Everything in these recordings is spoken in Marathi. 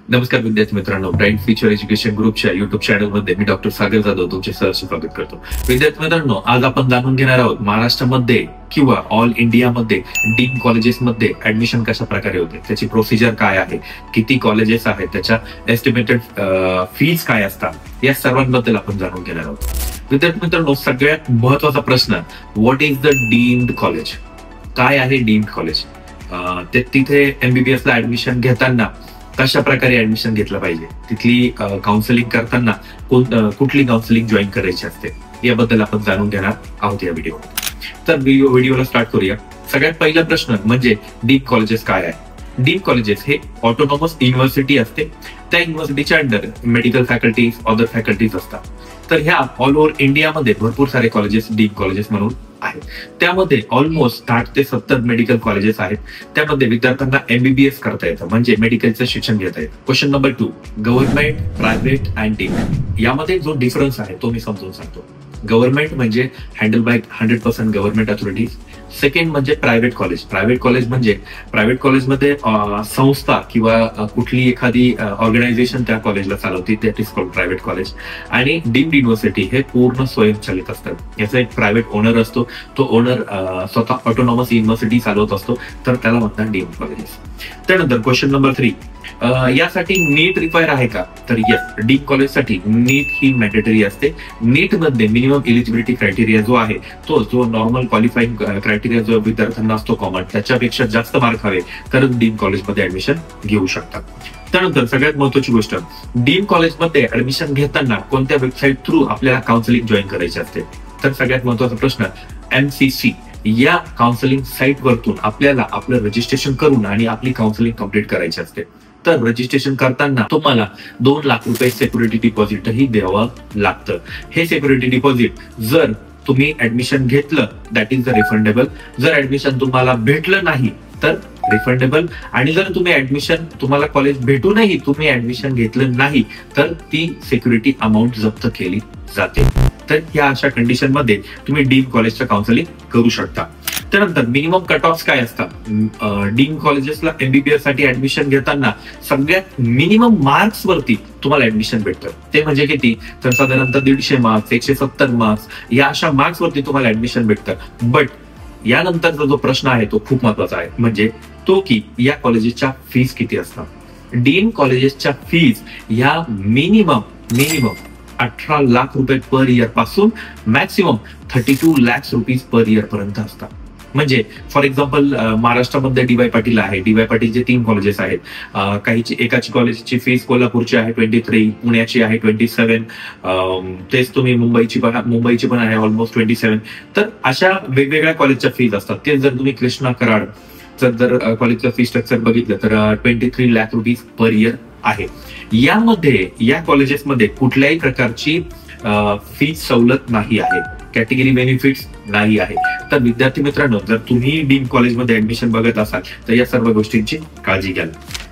नमस्कार विद्यार्थी मित्रांनो, ब्राईट फ्युचर एज्युकेशन ग्रुपच्या युट्यूब चॅनलमध्ये मी डॉक्टर सागर जाधव तुमचे सहर्ष स्वागत करतो. विद्यार्थी मित्रांनो, आज आपण जाणून घेणार आहोत महाराष्ट्रामध्ये किंवा ऑल इंडियामध्ये डीम्ड कॉलेजेसमध्ये ऍडमिशन कशा प्रकारे होते, त्याची प्रोसिजर काय आहे, किती कॉलेजेस आहेत, त्याच्या एस्टिमेटेड फीज काय असतात, या सर्वांबद्दल आपण जाणून घेणार आहोत. विद्यार्थी मित्रांनो, सगळ्यात महत्वाचा प्रश्न, what is the deemed college? काय आहे डीम्ड कॉलेज? तिथे एमबीबीएस ला ऍडमिशन घेताना कशा प्रकारे ऍडमिशन घेतलं पाहिजे, तिथली काउन्सिलिंग करताना कुठली काउन्सिलिंग जॉईन करायची असते, याबद्दल आपण जाणून घेणार आहोत या व्हिडिओ. तर व्हिडिओला स्टार्ट करूया. सगळ्यात पहिला प्रश्न म्हणजे डीम्ड कॉलेजेस काय आहे? डीम्ड कॉलेजेस हे ऑटोनॉमस युनिव्हर्सिटी असते. त्या युनिव्हर्सिटीच्या under medical faculties, other faculties असतात. तर ह्या ऑल ओव्हर इंडियामध्ये भरपूर सारे कॉलेजेस डीम्ड कॉलेजेस म्हणून आहेत. त्यामध्ये ऑलमोस्ट 60 ते 70 मेडिकल कॉलेजेस आहेत. त्यामध्ये विद्यार्थ्यांना एमबीबीएस करता येतं, म्हणजे मेडिकलचं शिक्षण घेता येतं. Question number 2, government, private and deemed यामध्ये जो डिफरन्स आहे तो मी समजून सांगतो. गव्हर्नमेंट म्हणजे handle by 100% government authorities. Second म्हणजे प्रायव्हेट कॉलेज. प्रायव्हेट कॉलेज म्हणजे प्रायव्हेट कॉलेजमध्ये संस्था किंवा कुठली एखादी ऑर्गनायझेशन त्या कॉलेजला चालवते, that is called private college. आणि डीम्ड युनिव्हर्सिटी हे पूर्ण स्वयंचलित असतात. याचा एक प्रायव्हेट ओनर असतो, तो ओनर स्वतः ऑटोनॉमस युनिव्हर्सिटी चालवत असतो, तर त्याला म्हणतात डीम्ड कॉलेजेस. त्यानंतर क्वेश्चन नंबर 3, यासाठी नीट रिक्वायर आहे का? तर येस, डीम्ड कॉलेजसाठी नीट ही मॅन्डेटरी असते. नीट मध्ये मिनिमम एलिजिबिलिटी क्रायटेरिया जो आहे, तो जो नॉर्मल क्वालिफाईंग क्रायटेरिया जो विद्यार्थ्यांना असतो कॉमन, त्याच्यापेक्षा जास्त मार्क हवे तर डीम्ड कॉलेजमध्ये ऍडमिशन घेऊ शकतात. त्यानंतर सगळ्यात महत्वाची गोष्ट, डीम्ड कॉलेजमध्ये ऍडमिशन घेताना कोणत्या वेबसाईट थ्रू आपल्याला काउन्सिलिंग जॉईन करायची असते? तर सगळ्यात महत्वाचा प्रश्न, MCC या काउन्सिलिंग साईट वरतून आपल्याला आपलं रजिस्ट्रेशन करून आणि आपली काउन्सिलिंग कंप्लीट करायची असते. तर रजिस्ट्रेशन करताना तुम्हाला 2 लाख रुपये सिक्युरिटी डिपॉझिटही द्यावं लागतं. हे सिक्युरिटी डिपॉझिट जर तुम्ही ऍडमिशन घेतलं, दॅट इज द रिफंडेबल. जर ऍडमिशन तुम्हाला भेटलं नाही तर रिफंडेबल. आणि जर तुम्हाला कॉलेज भेटूनही तुम्ही ऍडमिशन घेतलं नाही तर ती सिक्युरिटी अमाऊंट जप्त केली जाते. तर या अशा कंडिशन मध्ये तुम्ही डीम्ड कॉलेजचं काउन्सिलिंग करू शकता. त्यानंतर मिनिमम कट ऑफ काय असतात? डीम्ड कॉलेजेसला एमबीबीएस साठी ऍडमिशन घेताना सगळ्यात मिनिमम मार्क्स वरती तुम्हाला ऍडमिशन भेटतं. ते म्हणजे किती? तर साधारणतः 150 मार्क्स, 170 मार्क्स, या अशा मार्क्स वरती तुम्हाला ऍडमिशन भेटतं. बट यानंतरचा जो प्रश्न आहे तो खूप महत्वाचा आहे, म्हणजे तो की या कॉलेजेसच्या फीज किती असतात? डीम्ड कॉलेजेसच्या फीज या मिनिमम 18 लाख रुपये पर इयर पासून maximum 32 lakh rupees per year पर्यंत असतात. म्हणजे फॉर एक्झाम्पल महाराष्ट्रामध्ये DY पाटील आहे. DY पाटीलचे 3 कॉलेजेस आहेत. एकाची कॉलेजची फीस कोल्हापूरची आहे 23, पुण्याची आहे 27, तेच तुम्ही मुंबईची पण आहे ऑलमोस्ट 27. तर अशा वेगवेगळ्या कॉलेजच्या फीज असतात. तेच जर तुम्ही कृष्णा कराड जर कॉलेजचं फी स्ट्रक्चर बघितलं तर 23 लाख रुपीज पर इयर आहे. यामध्ये या कॉलेजेसमध्ये कुठल्याही प्रकारची फीज सवलत नाही आहे, कॅटेगरी बेनिफिट्स नाही आहे. तर विद्यार्थी मित्रांनो, जर तुम्ही डीम्ड कॉलेजमध्ये ऍडमिशन बघत असाल तर या सर्व गोष्टींची काळजी घ्या.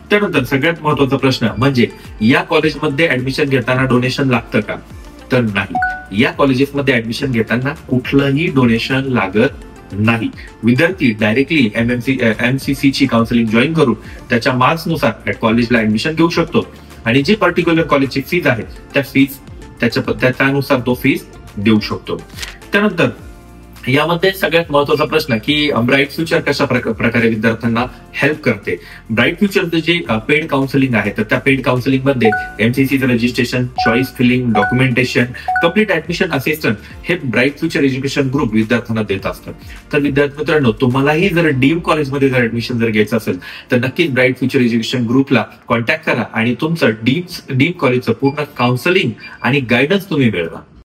त्यानंतर सगळ्यात महत्वाचा प्रश्न म्हणजे, या कॉलेजमध्ये ऍडमिशन घेताना डोनेशन लागतं का? तर नाही. या कॉलेजेसमध्ये ऍडमिशन घेताना कुठलंही डोनेशन लागत नाही. विद्यार्थी डायरेक्टली MCC ची काउन्सिलिंग जॉईन करून त्याच्या मार्क्स नुसार कॉलेजला ऍडमिशन घेऊ शकतो. आणि जी पर्टिक्युलर कॉलेजची फीज आहे त्यानुसार तो फीज देऊ शकतो. त्यानंतर यामध्ये सगळ्यात महत्वाचा प्रश्न की ब्राईट फ्युचर कशा प्रकारे विद्यार्थ्यांना हेल्प करते? ब्राईट फ्युचरचं जे पेड काउन्सिलिंग आहे, तर त्या पेड काउन्सिलिंग मध्ये MCCचं registration, choice filling, documentation, complete admission assistant हे ब्राईट फ्युचर एज्युकेशन ग्रुप विद्यार्थ्यांना देत असतात. तर विद्यार्थी मित्रांनो, तुम्हालाही जर डीम्ड कॉलेजमध्ये जर ऍडमिशन जर घ्यायचं असेल तर नक्कीच ब्राईट फ्युचर एज्युकेशन ग्रुपला कॉन्टॅक्ट करा आणि तुमचं डीम्ड कॉलेजचं पूर्ण काउन्सिलिंग आणि गायडन्स तुम्ही मिळवा.